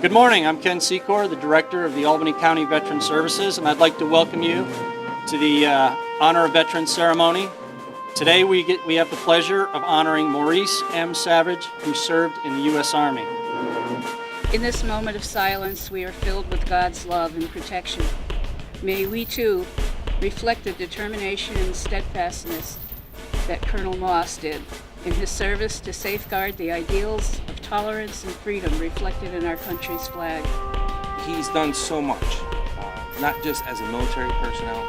Good morning, I'm Ken Secor, the Director of the Albany County Veteran Services, and I'd like to welcome you to the Honor of Veterans ceremony. Today we have the pleasure of honoring Maurice M. Savage, who served in the U.S. Army. In this moment of silence, we are filled with God's love and protection. May we too reflect the determination and steadfastness that Colonel Moss did in his service to safeguard the ideals of tolerance and freedom reflected in our country's flag. He's done so much, not just as a military personnel,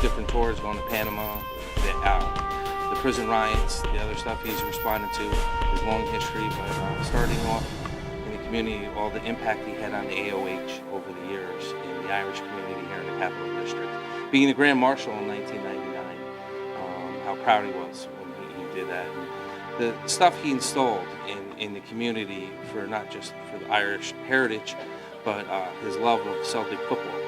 different tours, going to Panama, the prison riots, the other stuff he's responded to, his long history, but starting off in the community, all the impact he had on the AOH over the years in the Irish community here in the Capital District. Being the Grand Marshal in 1999, how proud he was when he did that. And the stuff he installed in the community for not just for the Irish heritage, but his love of Celtic football.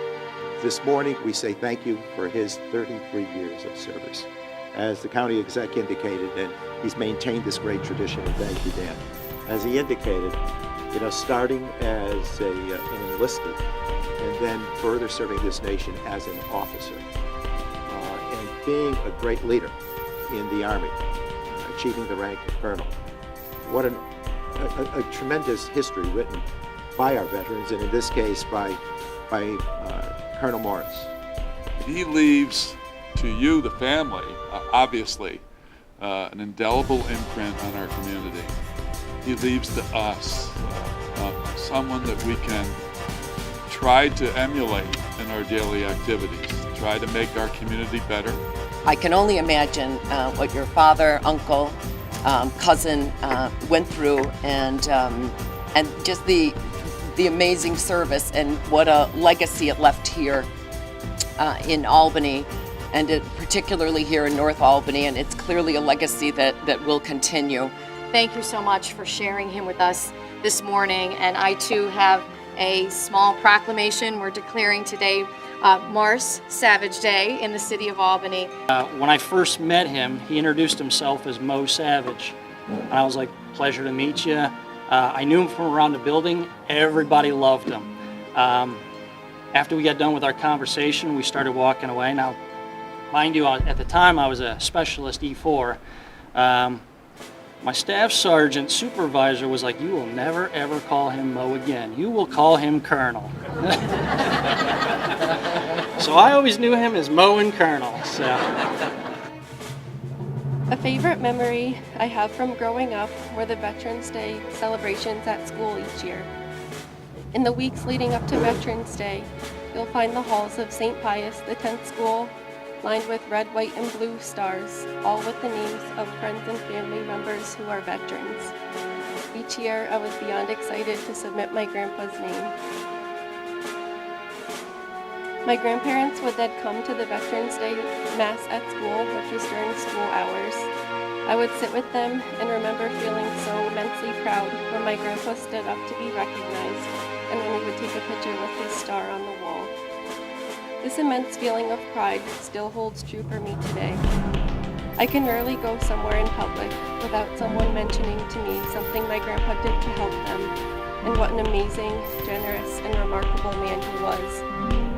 This morning, we say thank you for his 33 years of service. As the county exec indicated, and he's maintained this great tradition, and thank you, Dan. As he indicated, starting as an enlisted, and then further serving this nation as an officer, and being a great leader in the Army, achieving the rank of colonel. What a tremendous history written by our veterans, and in this case by Colonel Maurice. He leaves to you, the family, obviously, an indelible imprint on our community. He leaves to us someone that we can try to emulate in our daily activities, try to make our community better. I can only imagine what your father, uncle, cousin went through, and just the amazing service and what a legacy it left here in Albany, and particularly here in North Albany, and it's clearly a legacy that will continue. Thank you so much for sharing him with us this morning, and I too have a small proclamation. We're declaring today Maurice Savage Day in the city of Albany. When I first met him, he introduced himself as Mo Savage. And I was like, pleasure to meet you. I knew him from around the building. Everybody loved him. After we got done with our conversation, we started walking away. Now, mind you, at the time I was a specialist E4. My staff sergeant supervisor was like, you will never ever call him Mo again. You will call him Colonel. So I always knew him as Mo and Colonel. So. A favorite memory I have from growing up were the Veterans Day celebrations at school each year. In the weeks leading up to Veterans Day, you'll find the halls of St. Pius X School lined with red, white, and blue stars, all with the names of friends and family members who are veterans. Each year, I was beyond excited to submit my grandpa's name. My grandparents would then come to the Veterans Day Mass at school, which was during school hours. I would sit with them and remember feeling so immensely proud when my grandpa stood up to be recognized and when he would take a picture with his star on the wall. This immense feeling of pride still holds true for me today. I can rarely go somewhere in public without someone mentioning to me something my grandpa did to help them, and what an amazing, generous, and remarkable man he was.